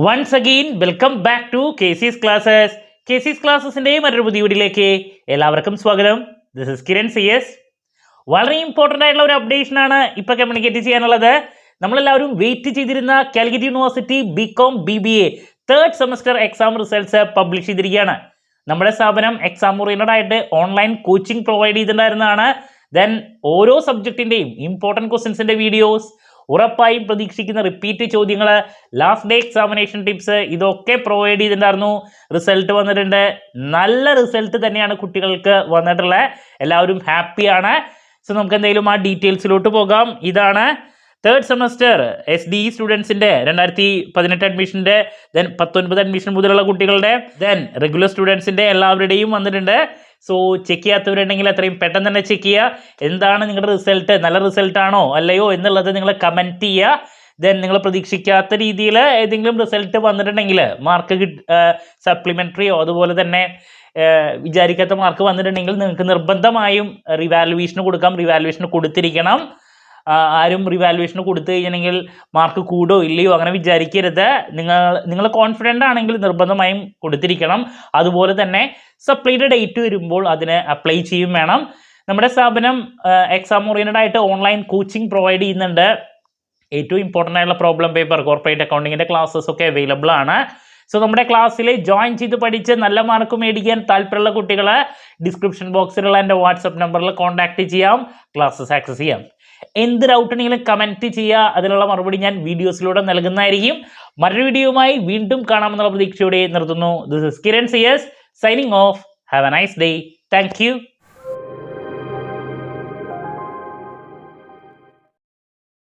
Once again welcome back to KC's classes. KC's ക്ലാസ്സസിൻ്റെ മറ്റൊരു പുതിയ വീഡിയോയിലേക്ക് എല്ലാവർക്കും സ്വാഗതം. This is Kiran CS. വളരെ ഇമ്പോർട്ടൻ്റ് ആയിട്ടുള്ള ഒരു അപ്ഡേഷനാണ് ഇപ്പോൾ കമ്മ്യൂണിക്കേറ്റ് ചെയ്യാനുള്ളത്. നമ്മളെല്ലാവരും വെയിറ്റ് ചെയ്തിരുന്ന Calicut university BCom BBA third semester exam results publish ചെയ്തിരിക്കുകയാണ്. നമ്മുടെ സ്ഥാപനം എക്സാം ഓറിയൻറ്റഡ് ആയിട്ട് ഓൺലൈൻ കോച്ചിങ് പ്രൊവൈഡ് ചെയ്തിട്ടുണ്ടായിരുന്നതാണ്. ദെൻ ഓരോ സബ്ജക്റ്റിൻ്റെയും ഇമ്പോർട്ടൻറ്റ് ക്വസ്റ്റ്യൻസിൻ്റെ വീഡിയോസ്, ഉറപ്പായും പ്രതീക്ഷിക്കുന്ന റിപ്പീറ്റ് ചോദ്യങ്ങൾ, ലാസ്റ്റ് ഡേ എക്സാമിനേഷൻ ടിപ്സ്, ഇതൊക്കെ പ്രൊവൈഡ് ചെയ്തിട്ടുണ്ടായിരുന്നു. റിസൾട്ട് വന്നിട്ടുണ്ട്. നല്ല റിസൾട്ട് തന്നെയാണ് കുട്ടികൾക്ക് വന്നിട്ടുള്ളത്. എല്ലാവരും ഹാപ്പിയാണ്. സോ നമുക്ക് എന്തെങ്കിലും ആ ഡീറ്റെയിൽസിലോട്ട് പോകാം. ഇതാണ് തേർഡ് സെമസ്റ്റർ SDE സ്റ്റുഡൻസിൻ്റെ 2018 അഡ്മിഷൻ്റെ, ദെൻ 19 അഡ്മിഷൻ മുതലുള്ള കുട്ടികളുടെ, ദെൻ റെഗുലർ സ്റ്റുഡൻസിൻ്റെ എല്ലാവരുടെയും വന്നിട്ടുണ്ട്. സോ ചെക്ക് ചെയ്യാത്തവരുണ്ടെങ്കിൽ എത്രയും പെട്ടെന്ന് തന്നെ ചെക്ക് ചെയ്യുക. എന്താണ് നിങ്ങളുടെ റിസൾട്ട്, നല്ല റിസൾട്ടാണോ അല്ലയോ എന്നുള്ളത് നിങ്ങൾ കമൻറ്റ് ചെയ്യുക. ദെൻ നിങ്ങൾ പ്രതീക്ഷിക്കാത്ത രീതിയിൽ ഏതെങ്കിലും റിസൾട്ട് വന്നിട്ടുണ്ടെങ്കിൽ, മാർക്ക് സപ്ലിമെൻ്ററിയോ അതുപോലെ തന്നെ വിചാരിക്കാത്ത മാർക്ക് വന്നിട്ടുണ്ടെങ്കിൽ നിങ്ങൾക്ക് നിർബന്ധമായും റിവാലുവേഷന് കൊടുക്കാം. റിവാലുവേഷന് കൊടുത്തിരിക്കണം. ആരും റിവാലുവേഷന് കൊടുത്തു കഴിഞ്ഞിട്ടുണ്ടെങ്കിൽ മാർക്ക് കൂടോ ഇല്ലയോ അങ്ങനെ വിചാരിക്കരുത്. നിങ്ങൾ കോൺഫിഡൻ്റ് ആണെങ്കിൽ നിർബന്ധമായും കൊടുത്തിരിക്കണം. അതുപോലെ തന്നെ സപ്ലിയുടെ ഡേറ്റ് വരുമ്പോൾ അതിന് അപ്ലൈ ചെയ്യും വേണം. നമ്മുടെ സ്ഥാപനം എക്സാം ഓറിയൻറ്റഡ് ആയിട്ട് ഓൺലൈൻ കോച്ചിങ് പ്രൊവൈഡ് ചെയ്യുന്നുണ്ട്. ഏറ്റവും ഇമ്പോർട്ടൻ്റ് ആയിട്ടുള്ള പ്രോബ്ലം പേപ്പർ, കോർപ്പറേറ്റ് അക്കൗണ്ടിങ്ങിൻ്റെ ക്ലാസ്സസ് ഒക്കെ അവൈലബിൾ ആണ്. സോ നമ്മുടെ ക്ലാസ്സിൽ ജോയിൻ ചെയ്ത് പഠിച്ച് നല്ല മാർക്ക് മേടിക്കാൻ താല്പര്യമുള്ള കുട്ടികൾ ഡിസ്ക്രിപ്ഷൻ ബോക്സിലുള്ള എൻ്റെ വാട്സപ്പ് നമ്പറിൽ കോൺടാക്റ്റ് ചെയ്യാം. ക്ലാസ്സസ് ആക്സസ് ചെയ്യാം. എന്ത് ഡൗട്ട് ഉണ്ടെങ്കിലും കമൻറ്റ് ചെയ്യുക. അതിനുള്ള മറുപടി ഞാൻ വീഡിയോസിലൂടെ നൽകുന്നതായിരിക്കും. മറ്റൊരു വീഡിയോയുമായി വീണ്ടും കാണാമെന്നുള്ള പ്രതീക്ഷയോടെ നിർത്തുന്നു. This is Kiran CS signing off. Have a nice day. Thank U.